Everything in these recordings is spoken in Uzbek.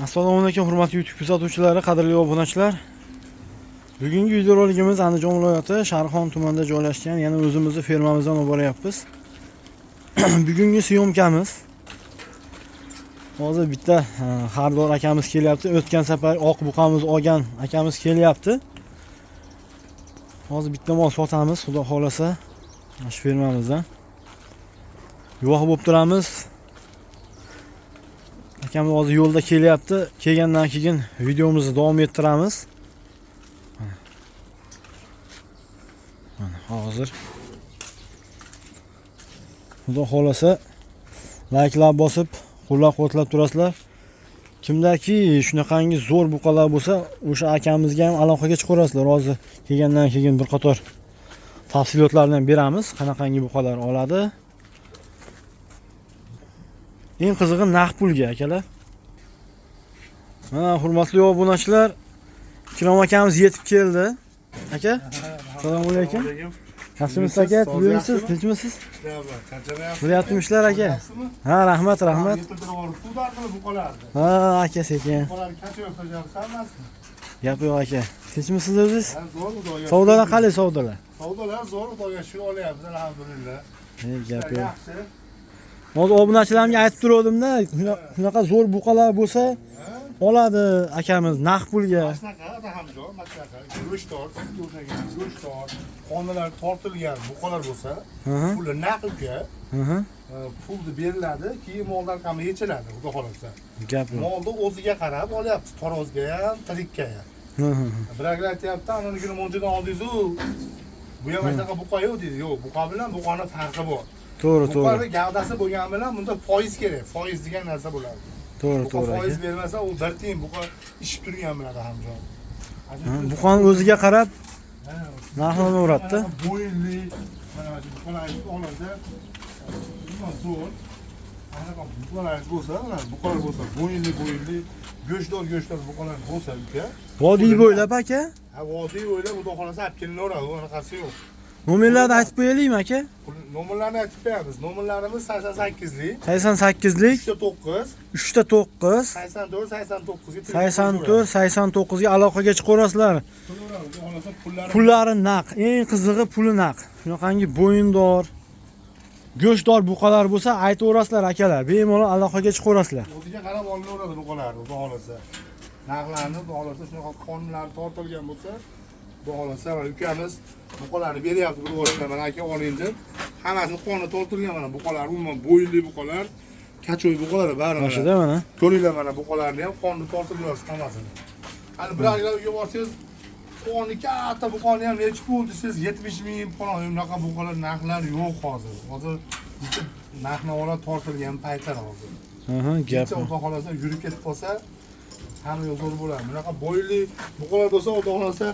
Assalomu alaykum hurmatli YouTube kuzatuvchilari, qadrli obunachilar. Bugungi videorolikimiz Andijon viloyati Sharxon tumanida joylashgan, yana o'zimizning fermamizdan olib boryapmiz. Bugungi syomkamiz. Hozir bitta xaridor akamiz kelyapti. O'tgan safar oq buqamiz olgan akamiz kelyapti. Hozir bitta mol sotamiz, xudo xolasa. Shu fermamizdan. Guvoh bo'lib turamiz. Akamiz hozir yo'lda kelyapti. Kelgandan keyin videomizni davom ettiramiz. Mana hozir xudo xolasa like'lar bosib, qo'llab-quvvatlab turasizlar. Kimdaki shunaqangi zo'r buqalar bo'lsa, o'sha akamizga ham aloqaga chiqarasizlar. Hozir kelgandan keyin bir qator tafsilotlarni ham beramiz, qanaqangi buqalar oladi. Eng qizig'i naqd pulga akalar. Mana hurmatli obunachilar, Ikrom akamiz yetib keldi. Aka, assalomu alaykum. Yaxshimisiz aka? Tuyimsiz, tinchmisiz? Qilyaptimiz aka. Ha, rahmat. Ha, aka sekin. Gap yo'q aka. Tinchmisiz o'zingiz? Savdolar qalay savdolar? Savdolar zo'r, xudoga shukur olyapmiz, alhamdulillah. Gap yo'q. Hozir obunachilarimga aytib turdim-da, shunaqa zo'r buqalar bo'lsa, oladi akamiz naqd pulga. Shunaqa Rahimjon, mashaqa, go'shtdor, qonalar tortilgan buqalar bo'lsa, puli naqdga, pulni beriladi, keyin mollar ham yechiladi, xudo xolasa. Gap yo'q. Molni o'ziga qarab olyapsiz, tarozga ham, tirikka ham. Biroq aytyapti, anigini monjadan oldingiz-ku, bu ham shunaqa buqa-yu deydi. Yo'q, buqa bilan buqaning farqi bor. To'g'ri. Buqani gavdasi bo'lgan bilan bunda foiz kerak. Foiz degan narsa bo'ladi. To'g'ri. Foiz bermasa, u bir tiyin buqa ishib turgan biladi Hamjon. Buqani o'ziga qarab narxini uratdi. Bo'yinli, mana shu buqalarni olanda, zo'r. Anaqa buqalar bo'lsa, bo'yinli, go'shtdor buqalar bo'lsa, uka. Vodiy bo'ylab aka? Ha, vodiy bo'ylab xudo xolasa olib kelinadi, unaqasi yo'q. Nomerlarni aytib qo'yaylikmi aka? Nomerlarni aytib qo'yamiz. Nomerlarimiz 88lik, 88lik 3 9 84 89 ga aloqaga chiqarasizlar. Pullari naq, eng qizig'i puli naq. Shunaqangi bo'yindor, go'shtdor buqalar bo'lsa, aytaverasizlar akalar. Bemalol aloqaga chiqarasizlar. O'ziga qarab olaveradi buqalar, xudo xolasa. Narxlarni xudo xolasa shunaqa qonunlar tortilgan bo'lsa, xudo xolasa ukamiz buqalarni beryapti bir o'rishlar. Mana aka oling deb. Hammasi qoni tortilgan mana buqalar, umuman bo'yinli buqalar, kachoy buqalar bari. Mashida mana. Ko'ringlar mana buqalarni ham qonni tortilyapti hammasini. Hali biroqlar uyga borsangiz, qoni katta buqani ham nechi pul desiz 70 ming falan unaqa buqalar narxlari yo'q hozir. Hozir bitta narx-navolar tortilgan paytlar hozir. Gap. Xudo xolasa yurib ketib qolsa, hamma yo'l zo'r bo'ladi. Bunaqa bo'yinli buqalar bo'lsa, xudo xolasa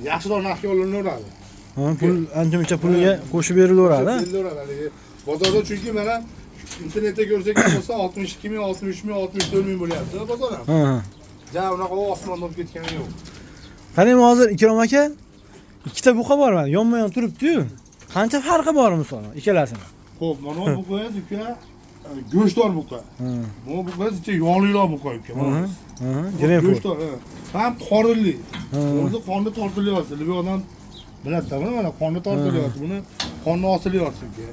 yaxshiroq narxga olinaveradi. Pul ancha puliga qo'shib berilaveradi. Bozorda chunki mana internetda ko'rsak bo'lsa 62 ming, 63 ming, 64 ming bo'lyapti bozorda. Ja, unaqa osmonda olib ketgani yo'q. Qarang hozir Ikrom aka, ikkita buqa bor mana, yonma-yon turibdi-yu. Qancha farqi bor misol ikkalasini? Xo'p, mana bu buqa uka go'shtdor buqa. Bu buqa ichi yog'liroq buqa uka. Go'shtdor, ham qorinli. O'zi qonni tortilyapti. Bu odam biladi, mana qonni tortilyapti. Buni qonni osilyapti uka.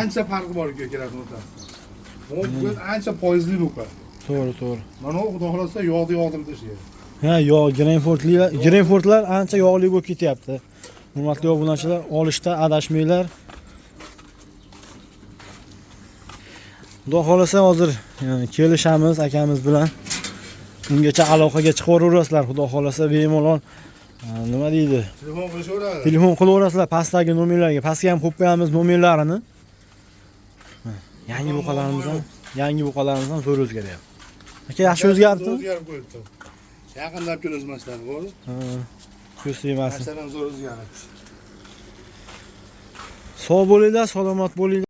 Ancha farqi bor uka ikkalasining o'rtasida. Bu buqa ancha foizli buqa. To'g'ri. Mana xudo xolasa yog'ni yog'dirib tashlaydi. Ha, yog' Greenfordlar ancha yog'li bo'lib ketyapti. Hurmatli obunachilar, olishda adashmanglar. Xudo xolasa hozir kelishamiz akamiz bilan. Ungacha aloqaga chiqaverasizlar, xudo xolasa bemalol nima deydi? Telefon qilishaveradi. Telefon qilaverasizlar pastdagi nomerlarga. Pastga ham qo'yib qo'yamiz nomerlarini. Yangi buqalarimiz ham zo'r o'zgaryapti. Aka, yaxshi o'zgardimi? O'zgarib qo'yibdi. Yaqinda olib kelishmaslar bor. Ko'z tegmasin. Narsalar zo'r o'zgaribdi. Sog' bo'linglar, salomat bo'linglar.